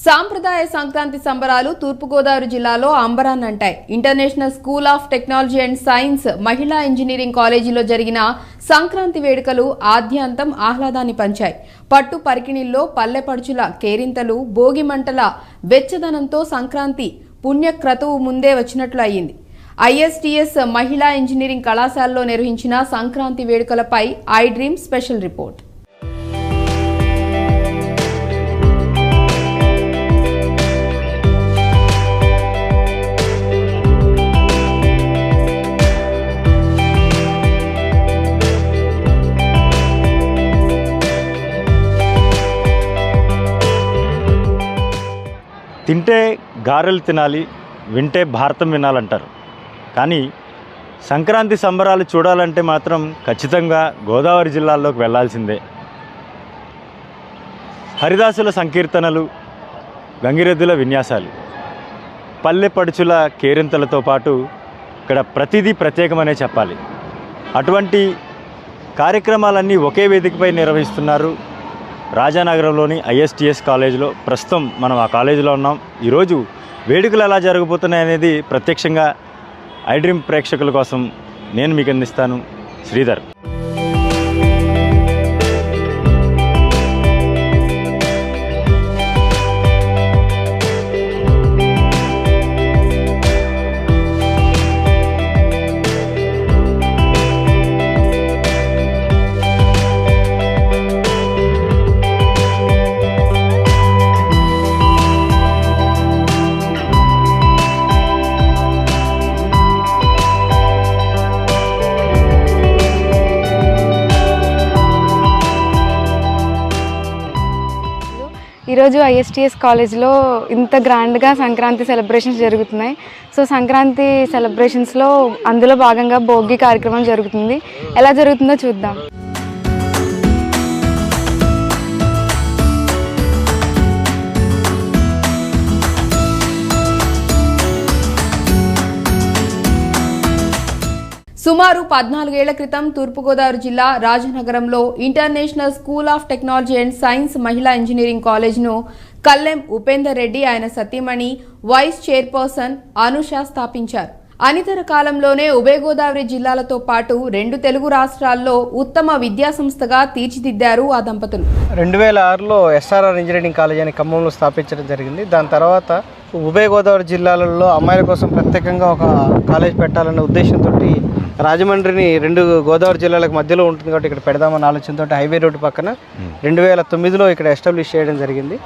సాంప్రదాయ సంక్రాంతి సంబరాలు తూర్పుగోదావరి జిల్లాలో అంబరాన్నంటాయి. International school of technology and science మహిళా ఇంజనీరింగ్ కాలేజీలో జరిగిన సంక్రాంతి వేడుకలు ఆద్యంతం ఆహ్లాదాన్ని పంచాయి. పట్టు పరికిణిల్లో పల్లెపడుచుల కేరింతలు, భోగి మంటల వెచ్చదనంతో సంక్రాంతి పుణ్యక్రతువు ముందే వచ్చినట్లు అయ్యింది. ఐఎస్టీఎస్ మహిళా ఇంజనీరింగ్ కళాశాలలో నిర్వహించిన సంక్రాంతి వేడుకలపై ఐ డ్రీమ్ స్పెషల్ రిపోర్ట్. తింటే గారెలు తినాలి, వింటే భారతం వినాలంటారు. కానీ సంక్రాంతి సంబరాలు చూడాలంటే మాత్రం ఖచ్చితంగా గోదావరి జిల్లాల్లోకి వెళ్లాల్సిందే. హరిదాసుల సంకీర్తనలు, గంగిరెద్దుల విన్యాసాలు, పల్లె పడుచుల కేరింతలతో పాటు ఇక్కడ ప్రతిదీ ప్రత్యేకమనే చెప్పాలి. అటువంటి కార్యక్రమాలన్నీ ఒకే వేదికపై నిర్వహిస్తున్నారు రాజానగరంలోని ఐఎస్టీఎస్ కాలేజీలో. ప్రస్తుతం మనం ఆ కాలేజీలో ఉన్నాం. ఈరోజు వేడుకలు ఎలా జరగబోతున్నాయి అనేది ప్రత్యక్షంగా ఐ డ్రీమ్ ప్రేక్షకుల కోసం నేను మీకు అందిస్తాను. శ్రీధర్. ఈరోజు ఐఎస్టీఎస్ కాలేజ్లో ఇంత గ్రాండ్గా సంక్రాంతి సెలబ్రేషన్స్ జరుగుతున్నాయి. సో సంక్రాంతి సెలబ్రేషన్స్లో అందులో భాగంగా భోగి కార్యక్రమం జరుగుతుంది. ఎలా జరుగుతుందో చూద్దాం. సుమారు 14 ఏళ్ల క్రితం తూర్పుగోదావరి జిల్లా రాజనగరంలో international school of technology and science మహిళా ఇంజనీరింగ్ కాలేజ్ను కల్లెం ఉపేందర్ రెడ్డి, ఆయన సతీమణి, వైస్ చైర్పర్సన్ అనుష స్థాపించారు. అనితర కాలంలోనే ఉభయ గోదావరి జిల్లాలతో పాటు 2 తెలుగు రాష్ట్రాల్లో ఉత్తమ విద్యాసంస్థగా తీర్చిదిద్దారు ఆ దంపతులు. 2006లో ఎస్ఆర్ఆర్ ఇంజనీరింగ్ కాలేజ్ అని ఖమ్మంలో స్థాపించడం జరిగింది. దాని తర్వాత ఉభయ గోదావరి జిల్లాలలో అమ్మాయిల కోసం ప్రత్యేకంగా ఒక కాలేజ్ పెట్టాలనే ఉద్దేశంతో రాజమండ్రిని 2 గోదావరి జిల్లాలకు మధ్యలో ఉంటుంది కాబట్టి ఇక్కడ పెడదామన్న ఆలోచనతో హైవే రోడ్డు పక్కన 2009లో ఇక్కడ ఎస్టాబ్లిష్ చేయడం జరిగింది.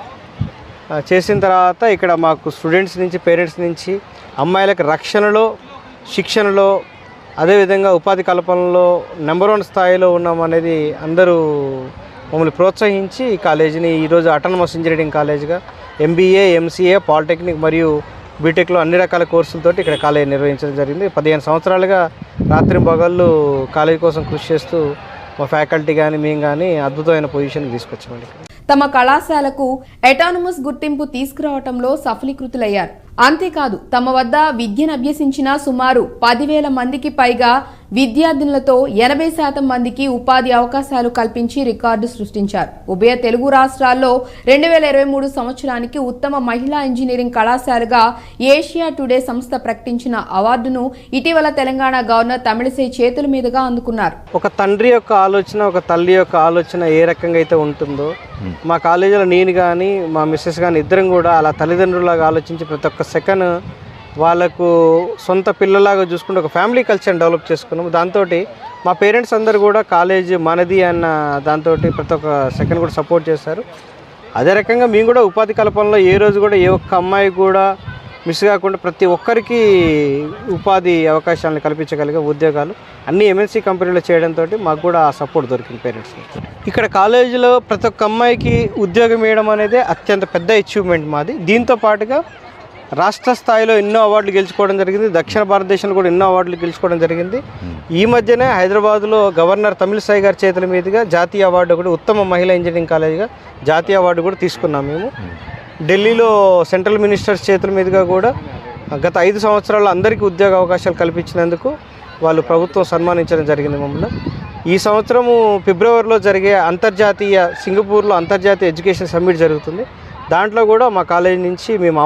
చేసిన తర్వాత ఇక్కడ మాకు స్టూడెంట్స్ నుంచి, పేరెంట్స్ నుంచి అమ్మాయిలకు రక్షణలో, శిక్షణలో, అదేవిధంగా ఉపాధి కల్పనలో నెంబర్ 1 స్థాయిలో ఉన్నామనేది అందరూ మమ్మల్ని ప్రోత్సహించి ఈ కాలేజీని ఈరోజు ఆటోనమస్ ఇంజనీరింగ్ కాలేజ్గా ఎంబీఏ, ఎంసీఏ, పాలిటెక్నిక్ మరియు బీటెక్లో అన్ని రకాల కోర్సులతోటి ఇక్కడ కాలేజీ నిర్వహించడం జరిగింది. 15 సంవత్సరాలుగా రాత్రి పగళ్ళు కాలేజీ కోసం కృషి చేస్తూ మా ఫ్యాకల్టీ కానీ మేము కానీ అద్భుతమైన పొజిషన్కి తీసుకొచ్చామండి. తమ కళాశాలకు అటానమస్ గుర్తింపు తీసుకురావడంలో సఫలీకృతులయ్యారు. అంతేకాదు తమ వద్ద విద్యను అభ్యసించిన సుమారు 10,000 మందికి పైగా విద్యార్థులతో 80% మందికి ఉపాధి అవకాశాలు కల్పించి రికార్డు సృష్టించారు. ఉభయ తెలుగు రాష్ట్రాల్లో 2023 సంవత్సరానికి ఉత్తమ మహిళా ఇంజనీరింగ్ కళాశాలగా ఏషియా టుడే సంస్థ ప్రకటించిన అవార్డును ఇటీవల తెలంగాణ గవర్నర్ తమిళిసై చేతుల మీదుగా అందుకున్నారు. ఒక తండ్రి యొక్క ఆలోచన, ఒక తల్లి యొక్క ఆలోచన ఏ రకంగా అయితే ఉంటుందో మా కాలేజీలో నేను కానీ మా మిస్సెస్ కానీ ఇద్దరం కూడా అలా తల్లిదండ్రులాగా ఆలోచించి ప్రతి ఒక్క సెకండ్ వాళ్ళకు సొంత పిల్లలాగా చూసుకుంటూ ఒక ఫ్యామిలీ కల్చర్ని డెవలప్ చేసుకున్నాము. దాంతో మా పేరెంట్స్ అందరూ కూడా కాలేజ్ మనది అన్న దాంతో ప్రతి ఒక్క సెకండ్ కూడా సపోర్ట్ చేస్తారు. అదే రకంగా మేము కూడా ఉపాధి కల్పనలో ఏ రోజు కూడా ఏ ఒక్క అమ్మాయి కూడా మిస్ కాకుండా ప్రతి ఒక్కరికి ఉపాధి అవకాశాలను కల్పించగలిగే ఉద్యోగాలు అన్ని ఎంఎన్సీ కంపెనీలో చేయడంతో మాకు కూడా ఆ సపోర్ట్ దొరికింది పేరెంట్స్. ఇక్కడ కాలేజీలో ప్రతి ఒక్క అమ్మాయికి ఉద్యోగం ఇవ్వడం అనేది అత్యంత పెద్ద అచీవ్మెంట్ మాది. దీంతో పాటుగా రాష్ట్ర స్థాయిలో ఎన్నో అవార్డులు గెలుచుకోవడం జరిగింది. దక్షిణ భారతదేశంలో కూడా ఎన్నో అవార్డులు గెలుచుకోవడం జరిగింది. ఈ మధ్యనే హైదరాబాద్లో గవర్నర్ తమిళిసై గారి చేతుల మీదుగా జాతీయ అవార్డు కూడా ఉత్తమ మహిళా ఇంజనీరింగ్ కాలేజ్గా జాతీయ అవార్డు కూడా తీసుకున్నాం మేము. ఢిల్లీలో సెంట్రల్ మినిస్టర్స్ చేతుల మీదుగా కూడా గత 5 సంవత్సరాల్లో అందరికీ ఉద్యోగ అవకాశాలు కల్పించినందుకు వాళ్ళు ప్రభుత్వం సన్మానించడం జరిగింది మమ్మల్ని. ఈ సంవత్సరము ఫిబ్రవరిలో జరిగే సింగపూర్లో అంతర్జాతీయ ఎడ్యుకేషన్ సమ్మిట్ జరుగుతుంది. దాంట్లో కూడా మా కాలేజ్ నుంచి మేము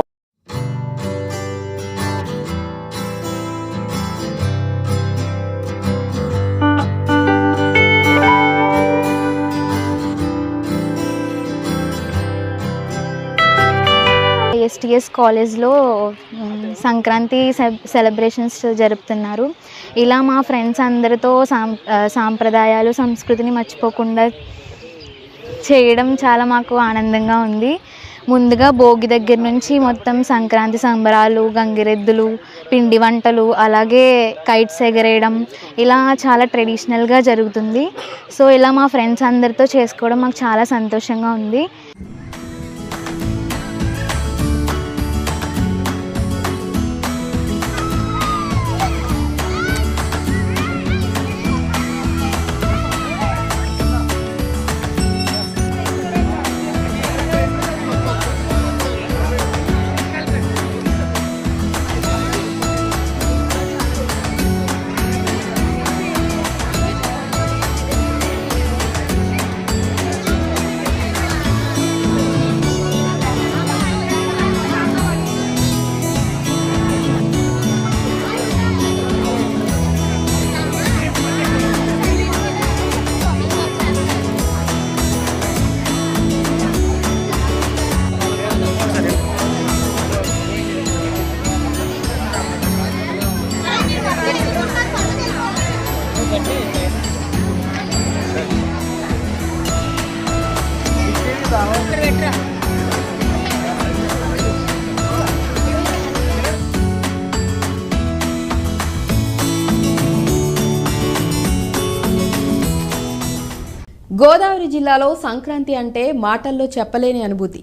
ఎస్టీఎస్ కాలేజ్లో సంక్రాంతి సెలబ్రేషన్స్ జరుపుతున్నారు. ఇలా మా ఫ్రెండ్స్ అందరితో సాంప్రదాయాలు సంస్కృతిని మర్చిపోకుండా చేయడం చాలా మాకు ఆనందంగా ఉంది. ముందుగా భోగి దగ్గర నుంచి మొత్తం సంక్రాంతి సంబరాలు, గంగిరెద్దులు, పిండి వంటలు, అలాగే కైట్స్ ఎగరేయడం ఇలా చాలా ట్రెడిషనల్గా జరుగుతుంది. సో ఇలా మా ఫ్రెండ్స్ అందరితో చేసుకోవడం మాకు చాలా సంతోషంగా ఉంది. గోదావరి జిల్లాలో సంక్రాంతి అంటే మాటల్లో చెప్పలేని అనుభూతి.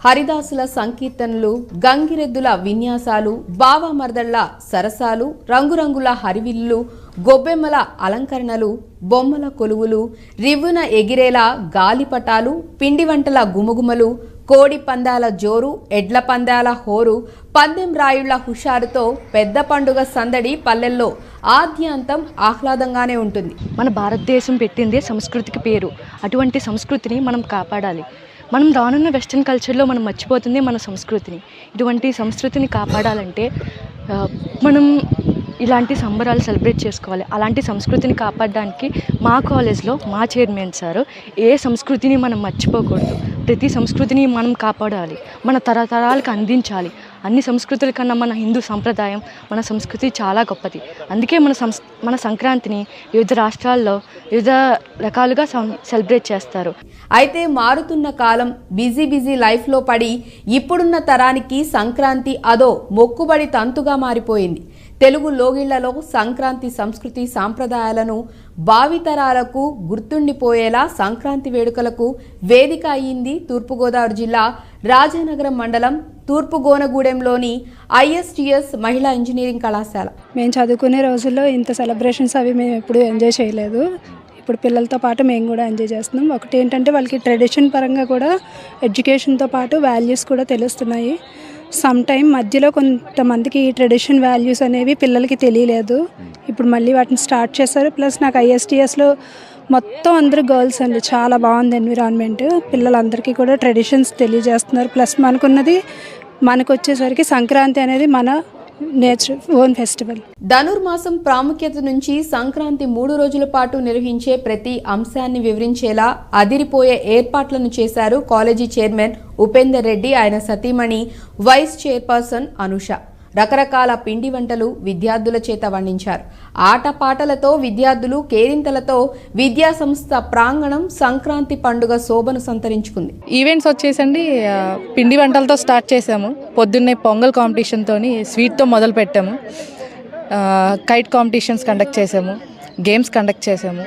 హరిదాసుల సంకీర్తనలు, గంగిరెద్దుల విన్యాసాలు, బావమర్దళ్ల సరసాలు, రంగురంగుల హరివిల్లు, గొబ్బెమ్మల అలంకరణలు, బొమ్మల కొలువులు, రివ్వున ఎగిరేలా గాలిపటాలు, పిండి వంటల గుమగుమలు, కోడి పందాల జోరు, ఎడ్ల పందాల హోరు, పందెం రాయుళ్ల హుషారుతో పెద్ద పండుగ సందడి పల్లెల్లో ఆద్యాంతం ఆహ్లాదంగానే ఉంటుంది. మన భారతదేశం పెట్టిందే సంస్కృతికి పేరు. అటువంటి సంస్కృతిని మనం కాపాడాలి. మనం రానున్న వెస్ట్రన్ కల్చర్లో మనం మర్చిపోతుంది మన సంస్కృతిని. ఇటువంటి సంస్కృతిని కాపాడాలంటే మనం ఇలాంటి సంబరాలు సెలబ్రేట్ చేసుకోవాలి. అలాంటి సంస్కృతిని కాపాడడానికి మా కాలేజ్లో మా చైర్మన్ సారు ఏ సంస్కృతిని మనం మర్చిపోకూడదు, ప్రతి సంస్కృతిని మనం కాపాడాలి, మన తరతరాలకు అందించాలి. అన్ని సంస్కృతుల కన్నా మన హిందూ సంప్రదాయం, మన సంస్కృతి చాలా గొప్పది. అందుకే మన సంక్రాంతిని వివిధ రాష్ట్రాల్లో వివిధ రకాలుగా సెలబ్రేట్ చేస్తారు. అయితే మారుతున్న కాలం, బిజీ లైఫ్లో పడి ఇప్పుడున్న తరానికి సంక్రాంతి అదో మొక్కుబడి తంతుగా మారిపోయింది. తెలుగు లోగిళ్లలో సంక్రాంతి సంస్కృతి సాంప్రదాయాలను భావితరాలకు గుర్తుండిపోయేలా సంక్రాంతి వేడుకలకు వేదిక అయ్యింది తూర్పుగోదావరి జిల్లా రాజానగరం మండలం తూర్పు గోనగూడెంలోని ISTS మహిళా ఇంజనీరింగ్ కళాశాల. మేము చదువుకునే రోజుల్లో ఇంత సెలబ్రేషన్స్ అవి మేము ఎప్పుడూ ఎంజాయ్ చేయలేదు. ఇప్పుడు పిల్లలతో పాటు మేము కూడా ఎంజాయ్ చేస్తున్నాం. ఒకటి ఏంటంటే వాళ్ళకి ట్రెడిషన్ పరంగా కూడా ఎడ్యుకేషన్తో పాటు వాల్యూస్ కూడా తెలుస్తున్నాయి. సమ్ టైం మధ్యలో కొంతమందికి ఈ ట్రెడిషన్ వాల్యూస్ అనేవి పిల్లలకి తెలియలేదు. ఇప్పుడు మళ్ళీ వాటిని స్టార్ట్ చేశారు. ప్లస్ నాకు ISTSలో మొత్తం అందరూ గర్ల్స్ అండి. చాలా బాగుంది ఎన్విరాన్మెంట్. పిల్లలందరికీ కూడా ట్రెడిషన్స్ తెలియజేస్తున్నారు. ప్లస్ మనకు వచ్చేసరికి సంక్రాంతి అనేది మన నేచర్ ఓన్ ఫెస్టివల్. ధనుర్మాసం ప్రాముఖ్యత నుంచి సంక్రాంతి 3 రోజుల పాటు నిర్వహించే ప్రతి అంశాన్ని వివరించేలా అదిరిపోయే ఏర్పాట్లను చేశారు కాలేజీ చైర్మన్ ఉపేందర్ రెడ్డి, ఆయన సతీమణి వైస్ చైర్పర్సన్ అనుష. రకరకాల పిండి వంటలు విద్యార్థుల చేత వండించారు. ఆటపాటలతో విద్యార్థులు కేరింతలతో విద్యా సంస్థ ప్రాంగణం సంక్రాంతి పండుగ శోభను సంతరించుకుంది. ఈవెంట్స్ వచ్చేసండి పిండి వంటలతో స్టార్ట్ చేసాము. పొద్దున్నే పొంగల్ కాంపిటీషన్తో స్వీట్తో మొదలు పెట్టాము. కైట్ కాంపిటీషన్స్ కండక్ట్ చేసాము, గేమ్స్ కండక్ట్ చేసాము.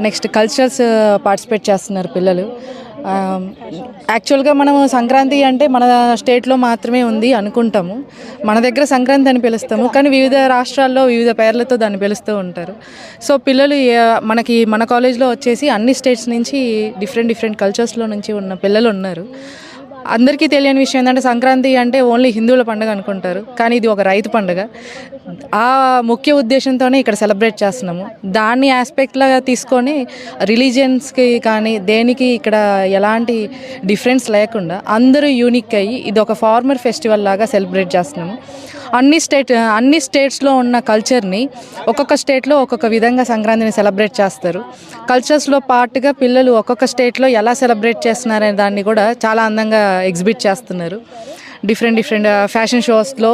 నెక్స్ట్ కల్చరల్స్ పార్టిసిపేట్ చేస్తున్నారు పిల్లలు. యాక్చువల్గా మనం సంక్రాంతి అంటే మన స్టేట్లో మాత్రమే ఉంది అనుకుంటాము. మన దగ్గర సంక్రాంతి అని పిలుస్తాము, కానీ వివిధ రాష్ట్రాల్లో వివిధ పేర్లతో దాన్ని పిలుస్తూ ఉంటారు. సో పిల్లలు మన కాలేజ్లో వచ్చేసి అన్ని స్టేట్స్ నుంచి డిఫరెంట్ కల్చర్స్లో నుంచి ఉన్న పిల్లలు ఉన్నారు. అందరికీ తెలియని విషయం ఏంటంటే సంక్రాంతి అంటే ఓన్లీ హిందువుల పండుగ అనుకుంటారు, కానీ ఇది ఒక రైతు పండుగ. ఆ ముఖ్య ఉద్దేశంతోనే ఇక్కడ సెలబ్రేట్ చేస్తున్నాము. దాన్ని ఆస్పెక్ట్లాగా తీసుకొని రిలీజియన్స్కి కానీ దేనికి ఇక్కడ ఎలాంటి డిఫరెన్స్ లేకుండా అందరూ యూనిక్ అయ్యి ఇది ఒక ఫార్మర్ ఫెస్టివల్ లాగా సెలబ్రేట్ చేస్తున్నాము. అన్ని స్టేట్స్లో ఉన్న కల్చర్ని ఒక్కొక్క స్టేట్లో ఒక్కొక్క విధంగా సంక్రాంతిని సెలబ్రేట్ చేస్తారు. కల్చర్స్లో పార్ట్గా పిల్లలు ఒక్కొక్క స్టేట్లో ఎలా సెలబ్రేట్ చేస్తున్నారనే దాన్ని కూడా చాలా అందంగా ఎగ్జిబిట్ చేస్తున్నారు. డిఫరెంట్ ఫ్యాషన్ షోస్లో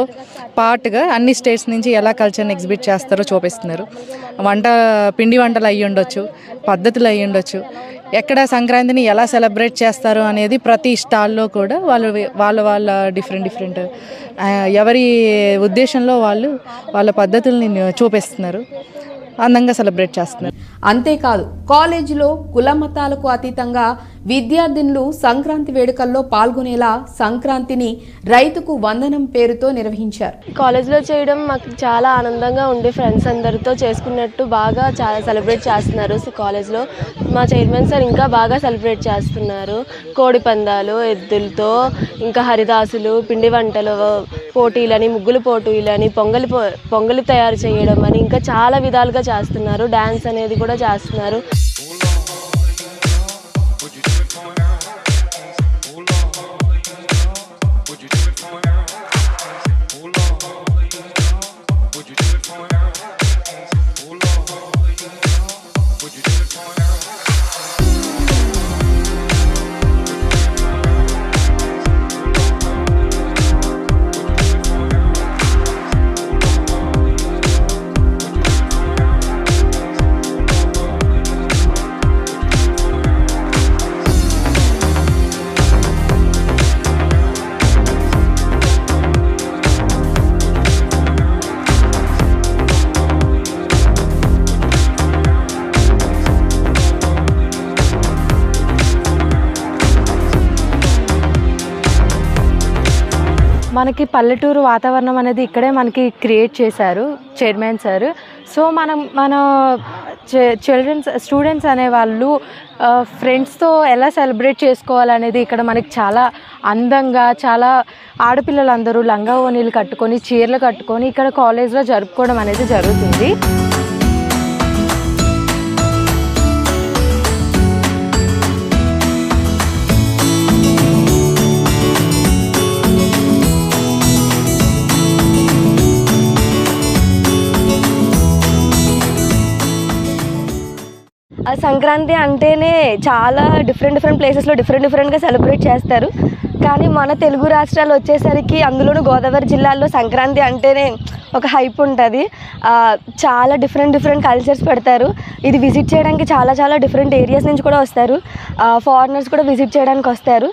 పార్ట్గా అన్ని స్టేట్స్ నుంచి ఎలా కల్చర్ని ఎగ్జిబిట్ చేస్తారో చూపిస్తున్నారు. పిండి వంటలు అయ్యి ఉండొచ్చు, పద్ధతులు అయ్యి ఉండొచ్చు, ఎక్కడ సంక్రాంతిని ఎలా సెలబ్రేట్ చేస్తారు అనేది ప్రతి స్టాల్లో కూడా వాళ్ళ డిఫరెంట్ ఎవరి ఉద్దేశంలో వాళ్ళ పద్ధతుల్ని చూపిస్తున్నారు, అందంగా సెలబ్రేట్ చేస్తున్నారు. అంతేకాదు కాలేజీలో కుల మతాలకు అతీతంగా విద్యార్థినులు సంక్రాంతి వేడుకల్లో పాల్గొనేలా సంక్రాంతిని రైతుకు వందనం పేరుతో నిర్వహించారు. కాలేజ్లో చేయడం మాకు చాలా ఆనందంగా ఉండి ఫ్రెండ్స్ అందరితో చేసుకున్నట్టు బాగా చాలా సెలబ్రేట్ చేస్తున్నారు. కాలేజ్లో మా చైర్మన్ సార్ ఇంకా బాగా సెలబ్రేట్ చేస్తున్నారు. కోడి పందాలు, ఎద్దులతో, ఇంకా హరిదాసులు, పిండి వంటలు పోటీలని, ముగ్గులు పోటీలని, పొంగలి తయారు చేయడం అని ఇంకా చాలా విధాలుగా చేస్తున్నారు. డ్యాన్స్ అనేది కూడా చేస్తున్నారు. మనకి పల్లెటూరు వాతావరణం అనేది ఇక్కడే మనకి క్రియేట్ చేశారు చైర్మన్ సార్. సో మన స్టూడెంట్స్ అనేవాళ్ళు ఫ్రెండ్స్తో ఎలా సెలబ్రేట్ చేసుకోవాలనేది ఇక్కడ మనకి చాలా అందంగా, చాలా ఆడపిల్లలందరూ లంగా ఓణీలు కట్టుకొని, చీరలు కట్టుకొని ఇక్కడ కాలేజ్లో జరుపుకోవడం అనేది జరుగుతుంది. సంక్రాంతి అంటేనే చాలా డిఫరెంట్ ప్లేసెస్లో డిఫరెంట్గా సెలబ్రేట్ చేస్తారు. కానీ మన తెలుగు రాష్ట్రాలు వచ్చేసరికి, అందులోనూ గోదావరి జిల్లాల్లో సంక్రాంతి అంటేనే ఒక హైప్ ఉంటుంది. చాలా డిఫరెంట్ కల్చర్స్ పెడతారు. ఇది విజిట్ చేయడానికి చాలా డిఫరెంట్ ఏరియాస్ నుంచి కూడా వస్తారు. ఫారినర్స్ కూడా విజిట్ చేయడానికి వస్తారు.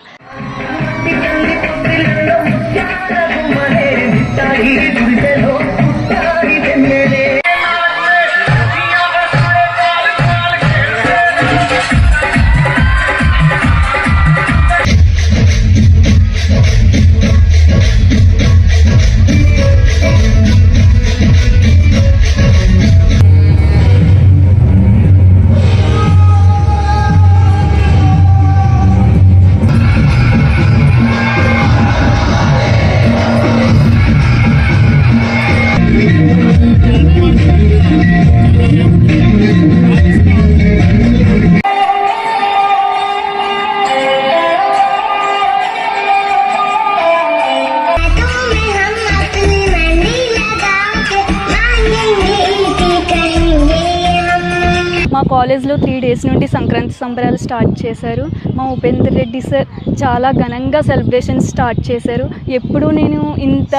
మా కాలేజ్లో 3 days నుండి సంక్రాంతి సంబరాలు స్టార్ట్ చేశారు. మా ఉపేందర్ రెడ్డి సార్ చాలా ఘనంగా సెలబ్రేషన్స్ స్టార్ట్ చేశారు. ఎప్పుడూ నేను ఇంత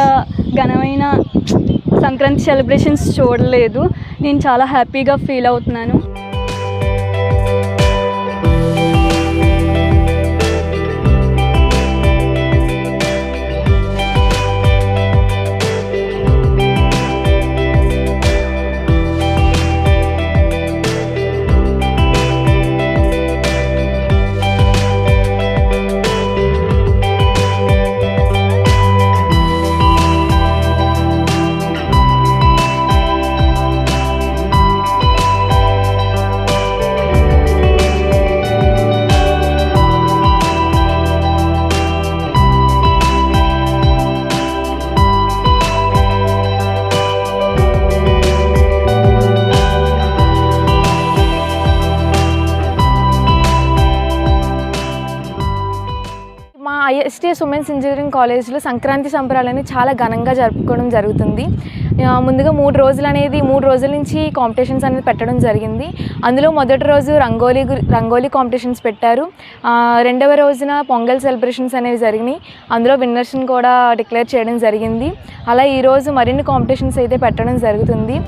ఘనమైన సంక్రాంతి సెలబ్రేషన్స్ చూడలేదు. నేను చాలా హ్యాపీగా ఫీల్ అవుతున్నాను. ఐఎస్టీఎస్ ఉమెన్స్ ఇంజనీరింగ్ కాలేజ్లో సంక్రాంతి సంబరాలని చాలా ఘనంగా జరుపుకోవడం జరుగుతుంది. ముందుగా 3 రోజుల నుంచి కాంపిటీషన్స్ అనేది పెట్టడం జరిగింది. అందులో మొదటి రోజు రంగోలీ కాంపిటీషన్స్ పెట్టారు. రెండవ రోజున పొంగల్ సెలబ్రేషన్స్ అనేవి జరిగినాయి. అందులో విన్నర్స్ని కూడా డిక్లేర్ చేయడం జరిగింది. అలా ఈరోజు మరిన్ని కాంపిటీషన్స్ అయితే పెట్టడం జరుగుతుంది.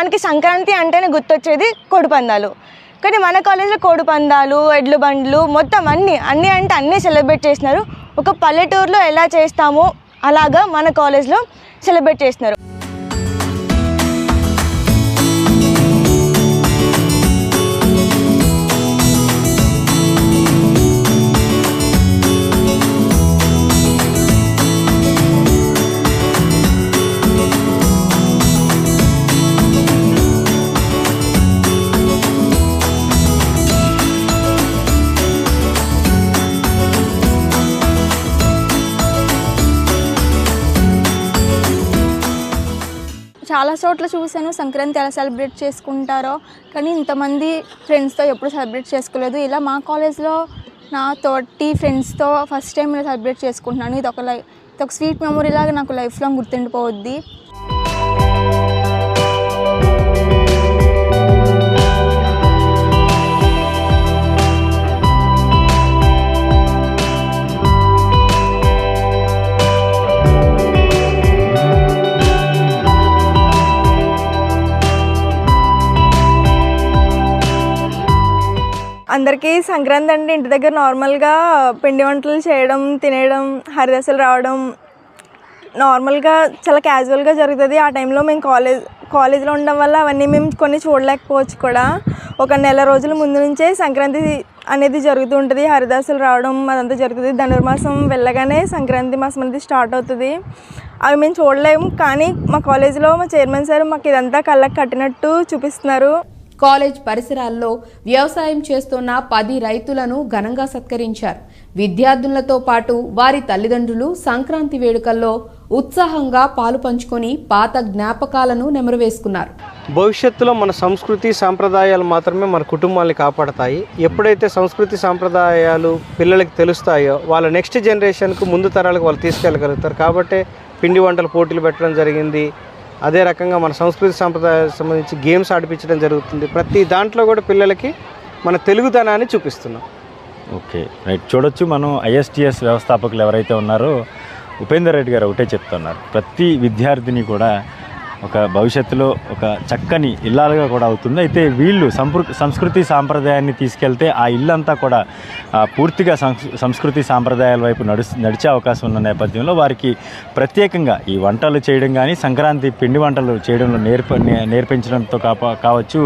మనకి సంక్రాంతి అంటేనే గుర్తొచ్చేది కోడిపందాలు. కానీ మన కాలేజీలో కోడిపందాలు, ఎడ్ల బండ్లు మొత్తం అన్నీ సెలబ్రేట్ చేస్తున్నారు. ఒక పల్లెటూరులో ఎలా చేస్తామో అలాగా మన కాలేజ్లో సెలబ్రేట్ చేస్తున్నారు. చాలా చోట్ల చూశాను సంక్రాంతి ఎలా సెలబ్రేట్ చేసుకుంటారో, కానీ ఇంతమంది ఫ్రెండ్స్తో ఎప్పుడు సెలబ్రేట్ చేసుకోలేదు. ఇలా మా కాలేజ్లో నా తోటి ఫ్రెండ్స్తో ఫస్ట్ టైం ఇలా సెలబ్రేట్ చేసుకుంటున్నాను. ఇది ఒక స్వీట్ మెమొరీ లాగా నాకు లైఫ్ లాంగ్ గుర్తుండిపోవద్ది. అందరికీ సంక్రాంతి అంటే ఇంటి దగ్గర నార్మల్గా పిండి వంటలు చేయడం, తినేయడం, హరిదాసులు రావడం నార్మల్గా చాలా క్యాజువల్గా జరుగుతుంది. ఆ టైంలో మేము కాలేజ్లో ఉండడం వల్ల అవన్నీ మేము కొన్ని చూడలేకపోవచ్చు కూడా. ఒక నెల రోజుల ముందు నుంచే సంక్రాంతి అనేది జరుగుతూ ఉంటుంది. హరిదాసులు రావడం అదంతా జరుగుతుంది. ధనుర్మాసం వెళ్ళగానే సంక్రాంతి మాసం అనేది స్టార్ట్ అవుతుంది. అవి మేము చూడలేము, కానీ మా కాలేజీలో మా చైర్మన్ సార్ మాకు ఇదంతా కళ్ళకి కట్టినట్టు చూపిస్తున్నారు. కాలేజ్ పరిసరాల్లో వ్యవసాయం చేస్తున్న 10 రైతులను ఘనంగా సత్కరించారు. విద్యార్థులతో పాటు వారి తల్లిదండ్రులు సంక్రాంతి వేడుకల్లో ఉత్సాహంగా పాలు పంచుకొని పాత జ్ఞాపకాలను నెమరువేసుకున్నారు. భవిష్యత్తులో మన సంస్కృతి సాంప్రదాయాలు మాత్రమే మన కుటుంబాన్ని కాపాడతాయి. ఎప్పుడైతే సంస్కృతి సాంప్రదాయాలు పిల్లలకి తెలుస్తాయో వాళ్ళ నెక్స్ట్ జనరేషన్కు ముందు తరాలకు వాళ్ళు తీసుకెళ్ళగలుగుతారు. కాబట్టి పిండి వంటల పోటీలు పెట్టడం జరిగింది. అదే రకంగా మన సంస్కృతి సాంప్రదాయాలకు సంబంధించి గేమ్స్ ఆడిపించడం జరుగుతుంది. ప్రతి దాంట్లో కూడా పిల్లలకి మన తెలుగుదనాన్ని చూపిస్తున్నాం. Okay, right. చూడొచ్చు మనం ఐఎస్టీఎస్ వ్యవస్థాపకులు ఎవరైతే ఉన్నారో ఉపేందర్ రెడ్డి గారు ఒకటే చెప్తున్నారు, ప్రతి విద్యార్థిని కూడా ఒక భవిష్యత్తులో ఒక చక్కని ఇల్లాలుగా కూడా అవుతుంది. అయితే వీళ్ళు సంస్కృతి సాంప్రదాయాన్ని తీసుకెళ్తే ఆ ఇల్లంతా కూడా పూర్తిగా సంస్కృతి సాంప్రదాయాల వైపు నడిచే అవకాశం ఉన్న నేపథ్యంలో వారికి ప్రత్యేకంగా ఈ వంటలు చేయడం కానీ సంక్రాంతి పిండి వంటలు చేయడంలో నేర్పించడంతో కావచ్చు,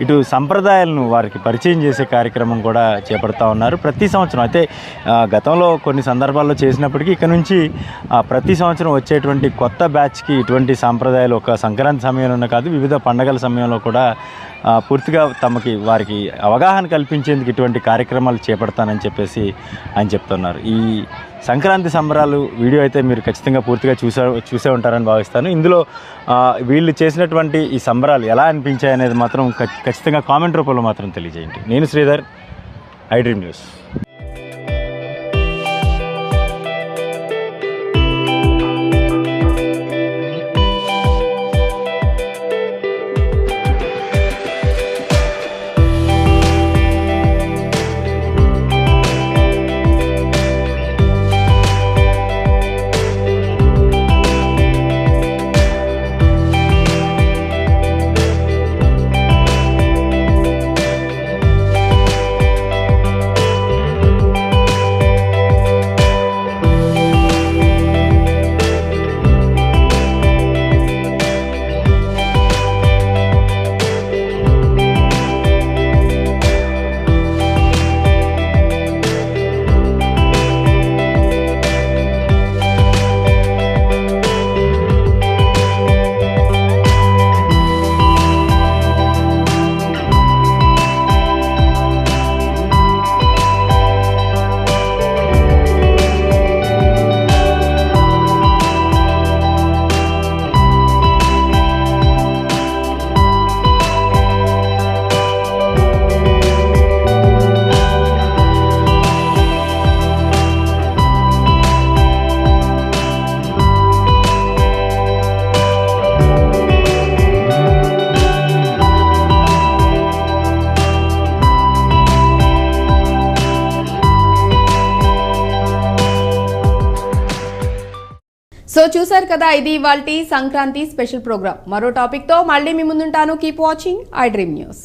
ఇటు సంప్రదాయాలను వారికి పరిచయం చేసే కార్యక్రమం కూడా చేపడుతూ ఉన్నారు ప్రతి సంవత్సరం. అయితే గతంలో కొన్ని సందర్భాల్లో చేసినప్పటికీ ఇక నుంచి ప్రతి సంవత్సరం వచ్చేటువంటి కొత్త బ్యాచ్కి ఇటువంటి సాంప్రదాయాలు ఒక సంక్రాంతి సమయంలోనే కాదు వివిధ పండగల సమయంలో కూడా పూర్తిగా వారికి అవగాహన కల్పించేందుకు ఇటువంటి కార్యక్రమాలు చేపడతానని చెప్పేసి ఆయన చెప్తున్నారు. ఈ సంక్రాంతి సంబరాలు వీడియో అయితే మీరు ఖచ్చితంగా పూర్తిగా చూసే ఉంటారని భావిస్తాను. ఇందులో వీళ్ళు చేసినటువంటి ఈ సంబరాలు ఎలా అనిపించాయి అనేది మాత్రం ఖచ్చితంగా కామెంట్ రూపంలో మాత్రం తెలియజేయండి. నేను Sridhar, I dream news. So చూసారు కదా, ఇది ఇవాల్టి సంక్రాంతి స్పెషల్ ప్రోగ్రామ్. మరో టాపిక్ తో మళ్ళీ మీ ముందుంటాను. Keep watching I dream news.